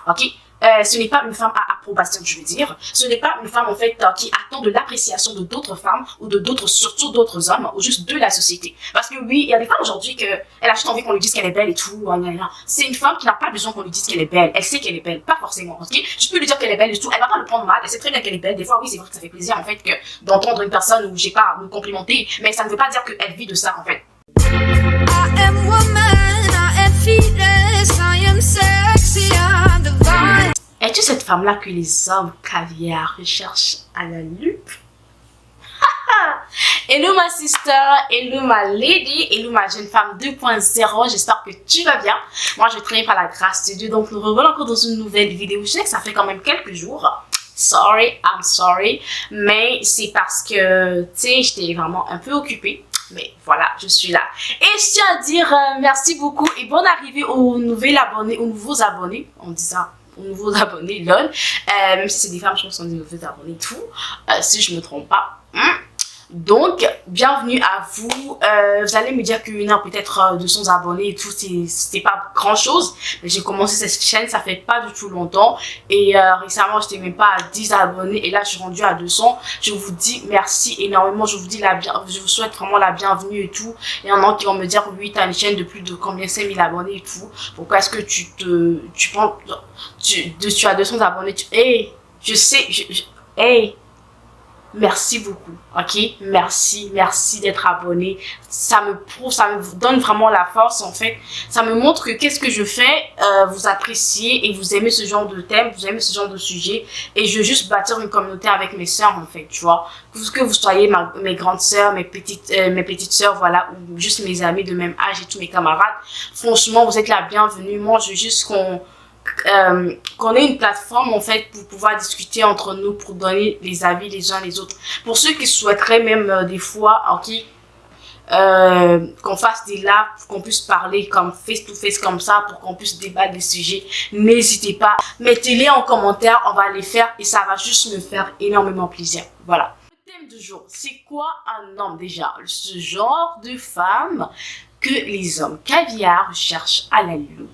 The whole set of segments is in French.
ok? Ce n'est pas une femme à approbation, je veux dire. Ce n'est pas une femme, en fait, qui attend de l'appréciation de d'autres femmes ou de d'autres, surtout d'autres hommes, ou juste de la société. Parce que oui, il y a des femmes aujourd'hui que elle a juste envie qu'on lui dise qu'elle est belle et tout. C'est une femme qui n'a pas besoin qu'on lui dise qu'elle est belle. Elle sait qu'elle est belle, pas forcément, ok? Je peux lui dire qu'elle est belle et tout. Elle va pas le prendre mal. Elle sait très bien qu'elle est belle. Des fois, oui, c'est vrai que ça fait plaisir, en fait, que d'entendre une personne où j'ai pas me complimenter, mais ça ne veut pas dire qu'elle vit de ça, en fait. I am woman, I am fearless, I am sexy, I'm divine. Es-tu cette femme-là que les hommes caviar recherchent à la loupe? Hello ma sister, hello ma lady, hello ma jeune femme 2.0, j'espère que tu vas bien. Moi je traîne par la grâce de Dieu, donc nous revoilà encore dans une nouvelle vidéo. Je sais que ça fait quand même quelques jours. Sorry, I'm sorry, mais c'est parce que, tu sais, j'étais vraiment un peu occupée. Mais voilà, je suis là. Et je tiens à dire merci beaucoup et bonne arrivée aux nouveaux abonnés. On dit ça, aux nouveaux abonnés, lol. Même si c'est des femmes, je pense que ce sont des nouveaux abonnés, tout. Si je me trompe pas. Donc, bienvenue à vous. Vous allez me dire qu'une heure peut-être 200 abonnés et tout, c'est pas grand chose. Mais j'ai commencé cette chaîne, ça fait pas du tout longtemps. Et récemment, j'étais même pas à 10 abonnés. Et là, je suis rendue à 200. Je vous dis merci énormément. Je vous dis je vous souhaite vraiment la bienvenue et tout. Il y en a qui vont me dire, oui, t'as une chaîne de plus de combien, 5000 abonnés et tout. Pourquoi est-ce que tu as 200 abonnés? Hey, je sais, hey. Merci beaucoup, ok? Merci d'être abonné. Ça me donne vraiment la force, en fait. Ça me montre que qu'est-ce que je fais, vous appréciez et vous aimez ce genre de thème, vous aimez ce genre de sujet. Et je veux juste bâtir une communauté avec mes sœurs, en fait, tu vois. Que vous soyez mes grandes sœurs, mes petites sœurs, voilà, ou juste mes amis de même âge et tous mes camarades. Franchement, vous êtes la bienvenue. Moi, je veux juste qu'on ait une plateforme en fait pour pouvoir discuter entre nous, pour donner les avis les uns les autres. Pour ceux qui souhaiteraient même des fois, ok, qu'on fasse des lives, qu'on puisse parler comme face to face comme ça, pour qu'on puisse débattre des sujets, n'hésitez pas, mettez-les en commentaire, on va les faire et ça va juste me faire énormément plaisir. Voilà. Le thème du jour, c'est quoi un homme déjà? Ce genre de femme que les hommes caviar cherchent à la loupe.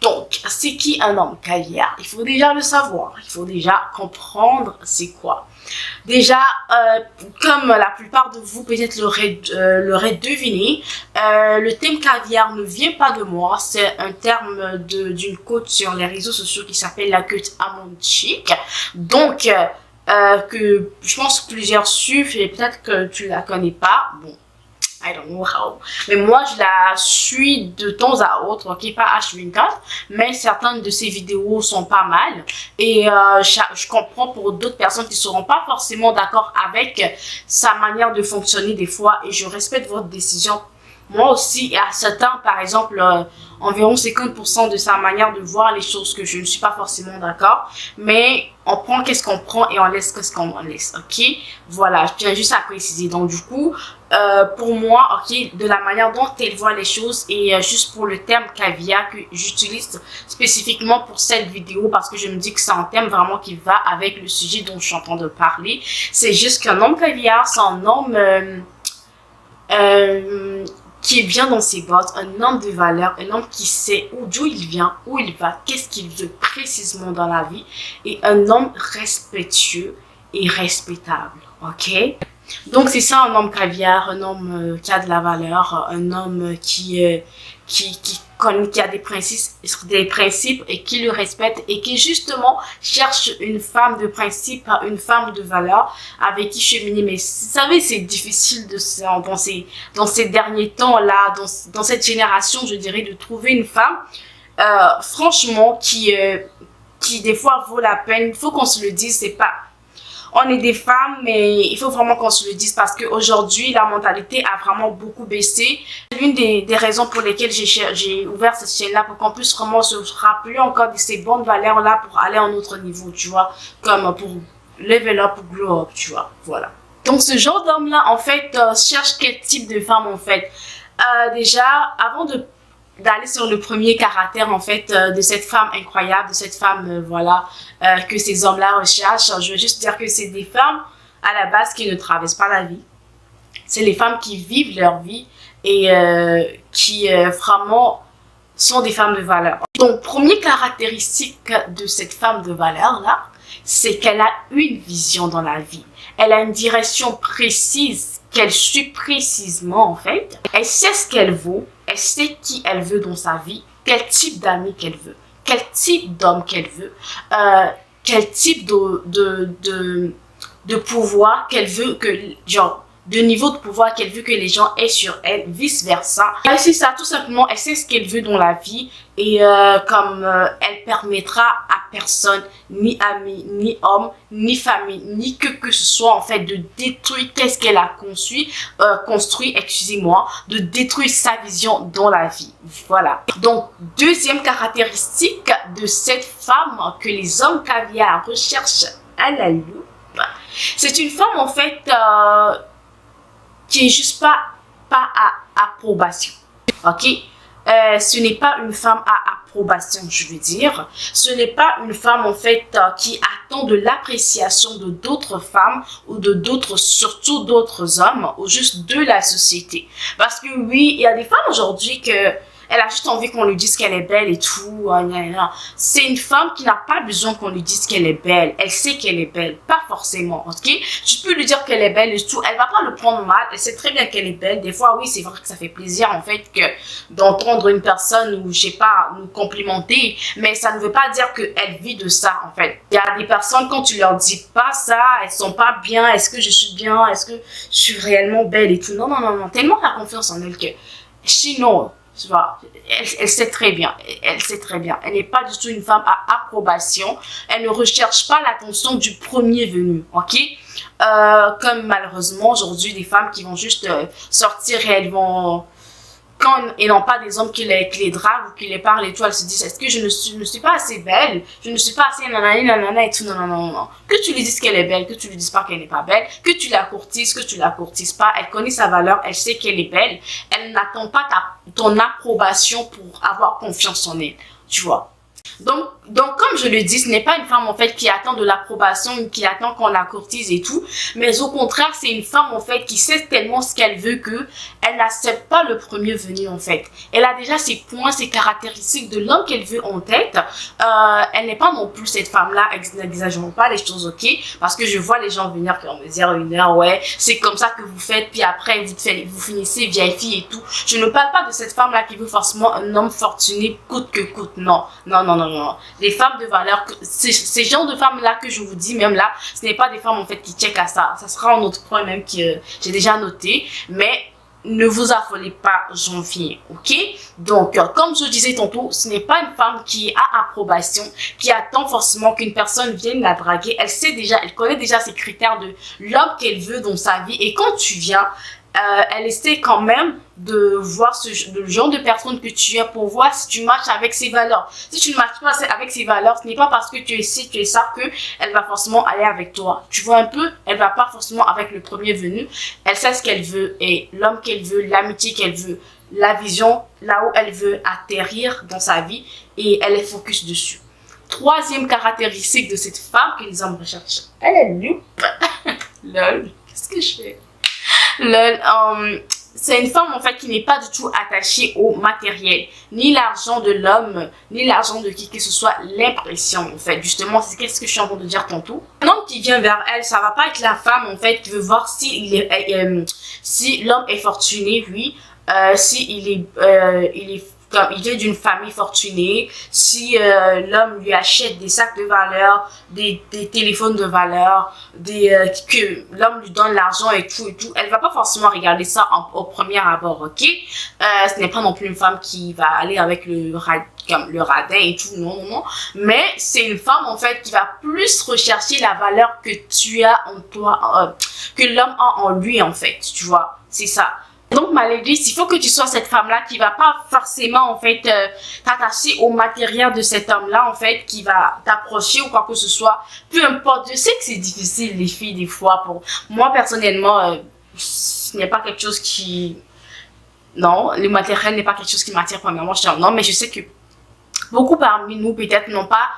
Donc, c'est qui un homme caviar? Il faut déjà le savoir, il faut déjà comprendre c'est quoi. Déjà, comme la plupart de vous peut-être l'auraient deviné, le thème caviar ne vient pas de moi, c'est un terme d'une coach sur les réseaux sociaux qui s'appelle la coach Amonchic. Donc, que je pense que plusieurs suivent et peut-être que tu la connais pas. Bon. I don't know how. Mais moi, je la suis de temps à autre, ok, pas H24, mais certaines de ses vidéos sont pas mal. Et je comprends pour d'autres personnes qui seront pas forcément d'accord avec sa manière de fonctionner des fois. Et je respecte votre décision. Moi aussi, à certains, par exemple, environ 50% de sa manière de voir les choses que je ne suis pas forcément d'accord. Mais on prend qu'est-ce qu'on prend et on laisse qu'est-ce qu'on laisse, ok? Voilà, je tiens juste à préciser. Donc du coup, pour moi, ok, de la manière dont elle voit les choses et juste pour le terme caviar que j'utilise spécifiquement pour cette vidéo parce que je me dis que c'est un thème vraiment qui va avec le sujet dont je suis en train de parler. C'est juste qu'un homme caviar, c'est un homme qui est bien dans ses bottes, un homme de valeur, un homme qui sait d'où il vient, où il va, qu'est-ce qu'il veut précisément dans la vie, et un homme respectueux et respectable, ok? Donc c'est ça un homme caviar, un homme qui a de la valeur, un homme qui a des principes et qui le respecte et qui justement cherche une femme de principe, une femme de valeur avec qui cheminer. Mais vous savez, c'est difficile dans ces derniers temps là, dans cette génération, je dirais, de trouver une femme franchement qui des fois vaut la peine. Il faut qu'on se le dise, c'est pas... On est des femmes, mais il faut vraiment qu'on se le dise parce qu'aujourd'hui, la mentalité a vraiment beaucoup baissé. C'est l'une des raisons pour lesquelles j'ai ouvert cette chaîne-là, pour qu'on puisse vraiment se rappeler encore de ces bonnes valeurs-là pour aller à un autre niveau, tu vois, comme pour level up, glow up, tu vois, voilà. Donc, ce genre d'homme-là, en fait, cherche quel type de femme, en fait. Déjà, avant d'aller sur le premier caractère en fait de cette femme incroyable, de cette femme voilà que ces hommes-là recherchent, je veux juste dire que c'est des femmes à la base qui ne traversent pas la vie. C'est les femmes qui vivent leur vie et qui vraiment sont des femmes de valeur. Donc, première caractéristique de cette femme de valeur-là, c'est qu'elle a une vision dans la vie. Elle a une direction précise qu'elle suit précisément en fait. Elle sait ce qu'elle vaut, elle sait qui elle veut dans sa vie, quel type d'amis qu'elle veut, quel type d'homme qu'elle veut, quel type de pouvoir qu'elle veut que, genre, de niveau de pouvoir qu'elle veut que les gens aient sur elle, vice versa. Elle sait ça, tout simplement, elle sait ce qu'elle veut dans la vie et elle permettra à personne, ni ami, ni homme, ni famille, ni que ce soit en fait de détruire qu'est-ce qu'elle a construit, excusez-moi, de détruire sa vision dans la vie. Voilà. Donc, deuxième caractéristique de cette femme que les hommes caviar recherchent à la loupe, c'est une femme en fait qui est juste pas à approbation, ok? Ce n'est pas une femme à approbation, je veux dire. Ce n'est pas une femme, en fait, qui attend de l'appréciation de d'autres femmes ou de d'autres, surtout d'autres hommes, ou juste de la société. Parce que oui, il y a des femmes aujourd'hui que elle a juste envie qu'on lui dise qu'elle est belle et tout. C'est une femme qui n'a pas besoin qu'on lui dise qu'elle est belle. Elle sait qu'elle est belle, pas forcément, ok? Tu peux lui dire qu'elle est belle et tout. Elle va pas le prendre mal. Elle sait très bien qu'elle est belle. Des fois, oui, c'est vrai que ça fait plaisir, en fait, que d'entendre une personne ou, je sais pas, nous complimenter. Mais ça ne veut pas dire qu'elle vit de ça, en fait. Il y a des personnes, quand tu leur dis pas ça, elles sont pas bien. Est-ce que je suis bien? Est-ce que je suis réellement belle et tout? Non, non, non, non. Tellement t'as confiance en elle que, sinon, tu vois, elle sait très bien, elle sait très bien. Elle n'est pas du tout une femme à approbation. Elle ne recherche pas l'attention du premier venu, ok? Comme malheureusement aujourd'hui des femmes qui vont juste sortir et elles vont, quand elles n'ont pas des hommes qui les draguent ou qui les parlent et tout, elles se disent, est-ce que je ne suis pas assez belle? Je ne suis pas assez nanana et tout, non, non, non, non. Que tu lui dises qu'elle est belle, que tu lui dises pas qu'elle n'est pas belle, que tu la courtises, que tu la courtises pas, elle connaît sa valeur, elle sait qu'elle est belle, elle n'attend pas ton approbation pour avoir confiance en elle, tu vois. Donc, comme je le dis, ce n'est pas une femme en fait qui attend de l'approbation, qui attend qu'on la courtise et tout, mais au contraire, c'est une femme en fait qui sait tellement ce qu'elle veut que elle n'accepte pas le premier venu en fait. Elle a déjà ses points, ses caractéristiques de l'homme qu'elle veut en tête. Elle n'est pas non plus cette femme-là, n'exagérons pas les choses, ok? Parce que je vois les gens venir pour me dire une heure, ouais, c'est comme ça que vous faites, puis après vous finissez vieille fille et tout. Je ne parle pas de cette femme-là qui veut forcément un homme fortuné coûte que coûte, non, non, non, non, non. Les femmes de valeur, ces genres de femmes-là que je vous dis, même là, ce n'est pas des femmes en fait qui checkent à ça. Ça sera un autre point même que j'ai déjà noté, mais ne vous affolez pas, j'en viens, ok? Donc, comme je disais tantôt, ce n'est pas une femme qui a approbation, qui attend forcément qu'une personne vienne la draguer. Elle sait déjà, elle connaît déjà ses critères de l'homme qu'elle veut dans sa vie. Et quand tu viens, elle essaie quand même de voir le genre de personne que tu es pour voir si tu matches avec ses valeurs. Si tu ne matches pas avec ses valeurs, ce n'est pas parce que tu es ci, tu es ça que elle va forcément aller avec toi. Tu vois un peu, elle va pas forcément avec le premier venu. Elle sait ce qu'elle veut et l'homme qu'elle veut, l'amitié qu'elle veut, la vision, là où elle veut atterrir dans sa vie et elle est focus dessus. Troisième caractéristique de cette femme que les hommes recherchent. Elle est loupe. Lol, qu'est-ce que je fais? C'est une femme en fait qui n'est pas du tout attachée au matériel, ni l'argent de l'homme, ni l'argent de qui que ce soit, l'impression en fait. Justement, c'est ce que je suis en train de dire tantôt. Un homme qui vient vers elle, ça va pas être la femme en fait qui veut voir si l'homme est fortuné, oui, si il vient d'une famille fortunée, si l'homme lui achète des sacs de valeur, des téléphones de valeur, que l'homme lui donne l'argent et tout, elle va pas forcément regarder ça au premier abord, ok? Ce n'est pas non plus une femme qui va aller avec le radin et tout, non, non, non. Mais c'est une femme, en fait, qui va plus rechercher la valeur que tu as en toi, que l'homme a en lui, en fait, tu vois? C'est ça. Donc, malgré, il faut que tu sois cette femme-là qui va pas forcément, en fait, t'attacher au matériel de cet homme-là, en fait, qui va t'approcher ou quoi que ce soit. Peu importe, je sais que c'est difficile, les filles, des fois. Pour moi, personnellement, ce n'est pas quelque chose qui... Non, le matériel n'est pas quelque chose qui m'attire premièrement. Non, mais je sais que beaucoup parmi nous, peut-être, n'ont pas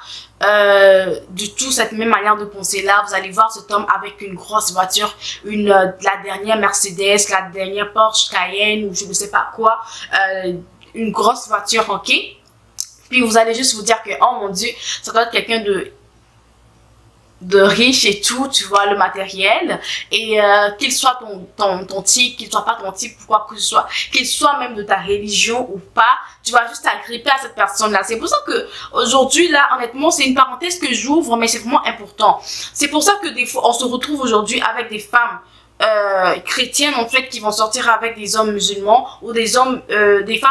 du tout cette même manière de penser là. Vous allez voir cet homme avec une grosse voiture, la dernière Mercedes, la dernière Porsche Cayenne ou je ne sais pas quoi, une grosse voiture, ok? Puis vous allez juste vous dire que, oh mon Dieu, ça doit être quelqu'un de riche et tout, tu vois, le matériel, et qu'il soit ton type, qu'il soit pas ton type, quoi que ce soit, qu'il soit même de ta religion ou pas, tu vas juste t'agripper à cette personne-là. C'est pour ça que aujourd'hui, là, honnêtement, c'est une parenthèse que j'ouvre, mais c'est vraiment important. C'est pour ça que des fois, on se retrouve aujourd'hui avec des femmes chrétiennes en fait qui vont sortir avec des hommes musulmans, ou des femmes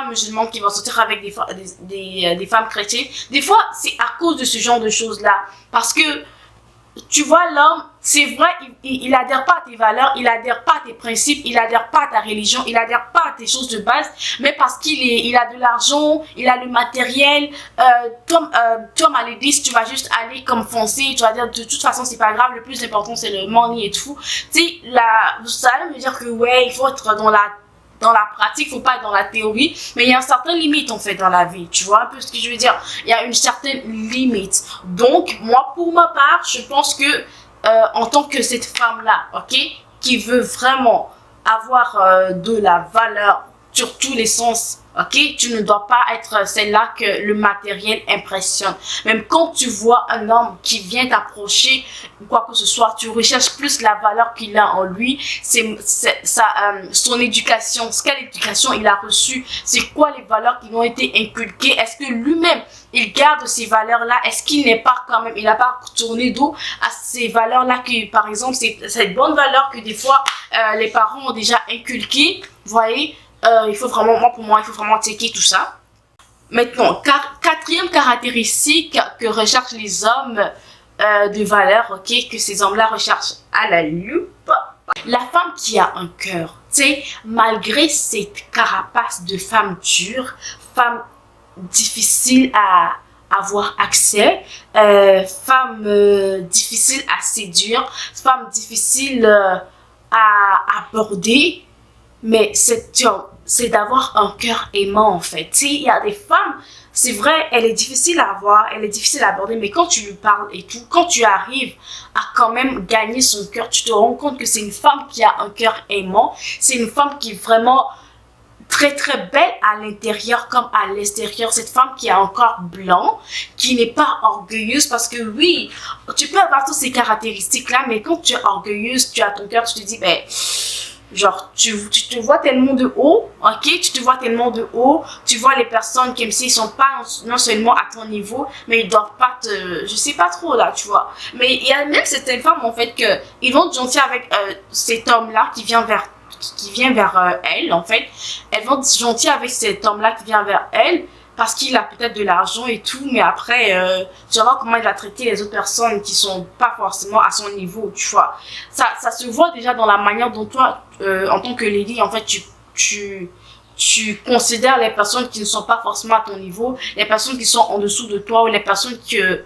musulmanes qui vont sortir avec des femmes chrétiennes. Des fois, c'est à cause de ce genre de choses-là, parce que tu vois, l'homme, c'est vrai, il adhère pas à tes valeurs, il adhère pas à tes principes, il adhère pas à ta religion, il adhère pas à tes choses de base, mais parce il a de l'argent, il a le matériel, toi, à l'église, tu vas juste aller comme foncer, tu vas dire, de toute façon, c'est pas grave, le plus important, c'est le money et tout. Tu sais, ça allait me dire que, ouais, il faut être dans la pratique, faut pas être dans la théorie, mais il y a une certaine limite en fait dans la vie, tu vois un peu ce que je veux dire, il y a une certaine limite. Donc moi pour ma part, je pense que en tant que cette femme là, ok, qui veut vraiment avoir de la valeur sur tous les sens, ok, tu ne dois pas être celle-là que le matériel impressionne. Même quand tu vois un homme qui vient t'approcher, quoi que ce soit, tu recherches plus la valeur qu'il a en lui, son éducation, quelle éducation il a reçue, c'est quoi les valeurs qui lui ont été inculquées, est-ce que lui-même il garde ces valeurs-là, est-ce qu'il n'est pas quand même, il n'a pas tourné dos à ces valeurs-là qui, par exemple, c'est cette bonne valeur que des fois les parents ont déjà inculquées, vous voyez. Il faut vraiment, pour moi, il faut vraiment checker tout ça. Maintenant, quatrième caractéristique que recherchent les hommes de valeur, ok, que ces hommes-là recherchent à la loupe, la femme qui a un cœur, tu sais, malgré cette carapace de femme dure, femme difficile à avoir accès, femme difficile à séduire, femme difficile à aborder, mais c'est d'avoir un cœur aimant en fait. Tu sais, il y a des femmes, c'est vrai, elle est difficile à avoir, elle est difficile à aborder, mais quand tu lui parles et tout, quand tu arrives à quand même gagner son cœur, tu te rends compte que c'est une femme qui a un cœur aimant, c'est une femme qui est vraiment très très belle à l'intérieur comme à l'extérieur, cette femme qui a un corps blanc, qui n'est pas orgueilleuse, parce que oui, tu peux avoir toutes ces caractéristiques là, mais quand tu es orgueilleuse, tu as ton cœur, tu te dis, ben, genre, tu te vois tellement de haut, ok? Tu te vois tellement de haut, tu vois les personnes qui, même s'ils sont pas non seulement à ton niveau, mais ils doivent pas te, je sais pas trop là, tu vois. Mais il y a même certaines femmes en fait que, ils vont être gentils avec cet homme-là qui vient vers elle, en fait. Elles vont être gentilles avec cet homme-là qui vient vers elle, parce qu'il a peut-être de l'argent et tout, mais après, tu vas voir comment il va traiter les autres personnes qui sont pas forcément à son niveau, tu vois. Ça se voit déjà dans la manière dont toi, en tant que lady, en fait, tu considères les personnes qui ne sont pas forcément à ton niveau, les personnes qui sont en dessous de toi, ou les personnes que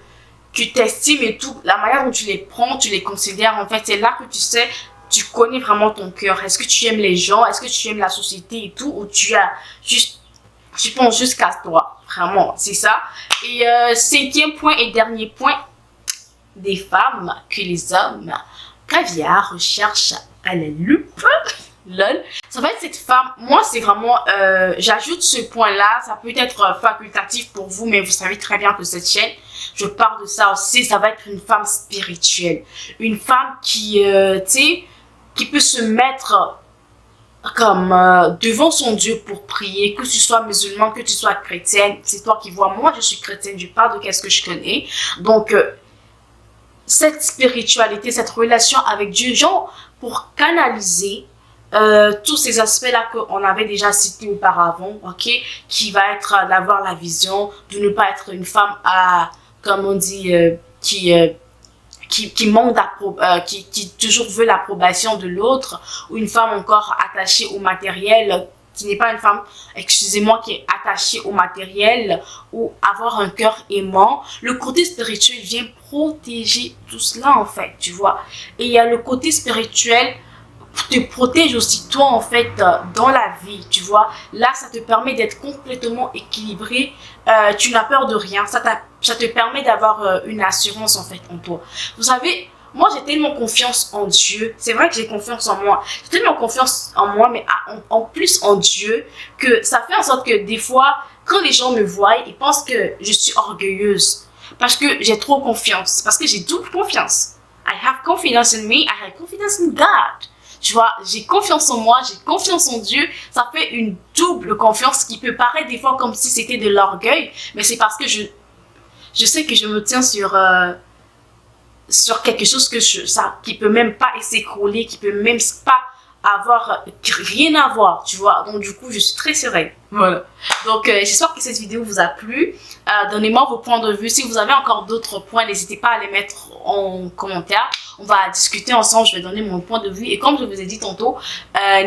tu t'estimes et tout, la manière dont tu les prends, tu les considères, en fait, c'est là que tu sais, tu connais vraiment ton cœur. Est-ce que tu aimes les gens, est-ce que tu aimes la société et tout, ou tu penses jusqu'à toi, vraiment, c'est ça. Et cinquième point et dernier point, des femmes que les hommes caviar recherchent à la loupe. Lol. Ça va être cette femme, moi c'est vraiment, j'ajoute ce point là, ça peut être facultatif pour vous, mais vous savez très bien que cette chaîne, je parle de ça aussi, ça va être une femme spirituelle. Une femme qui, tu sais, qui peut se mettre comme devant son Dieu pour prier, que tu sois musulman, que tu sois chrétienne, c'est toi qui vois. Moi je suis chrétienne, je parle de qu'est-ce que je connais. Donc cette spiritualité, cette relation avec Dieu, genre pour canaliser tous ces aspects-là qu'on avait déjà cités auparavant, ok, qui va être d'avoir la vision, de ne pas être une femme à, comme on dit, qui manque qui toujours veut l'approbation de l'autre, ou une femme encore attachée au matériel, qui n'est pas une femme, excusez-moi, qui est attachée au matériel, ou avoir un cœur aimant. Le côté spirituel vient protéger tout cela en fait, tu vois. Et il y a le côté spirituel te protège aussi toi en fait dans la vie, tu vois. Là ça te permet d'être complètement équilibré, tu n'as peur de rien, ça te permet d'avoir une assurance en fait en toi. Vous savez, moi j'ai tellement confiance en Dieu. C'est vrai que j'ai confiance en moi. J'ai tellement confiance en moi, mais en plus en Dieu, que ça fait en sorte que des fois, quand les gens me voient, ils pensent que je suis orgueilleuse. Parce que j'ai trop confiance. Parce que j'ai double confiance. I have confidence in me, I have confidence in God. Tu vois, j'ai confiance en moi, j'ai confiance en Dieu. Ça fait une double confiance qui peut paraître des fois comme si c'était de l'orgueil. Mais c'est parce que je sais que je me tiens sur quelque chose qui peut même pas s'écrouler, qui peut même pas avoir rien à voir, tu vois. Donc du coup, je suis très sereine. Voilà. Donc j'espère que cette vidéo vous a plu. Donnez-moi vos points de vue. Si vous avez encore d'autres points, n'hésitez pas à les mettre en commentaire. On va discuter ensemble, je vais donner mon point de vue. Et comme je vous ai dit tantôt,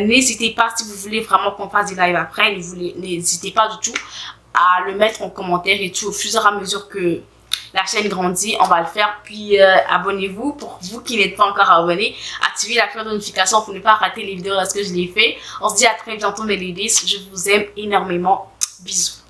n'hésitez pas, si vous voulez vraiment qu'on fasse des lives après, n'hésitez pas du tout à le mettre en commentaire et tout. Au fur et à mesure que la chaîne grandit, on va le faire. Puis abonnez-vous pour vous qui n'êtes pas encore abonnés. Activez la cloche de notification pour ne pas rater les vidéos lorsque je les fais. On se dit à très bientôt mes ladies. Je vous aime énormément. Bisous.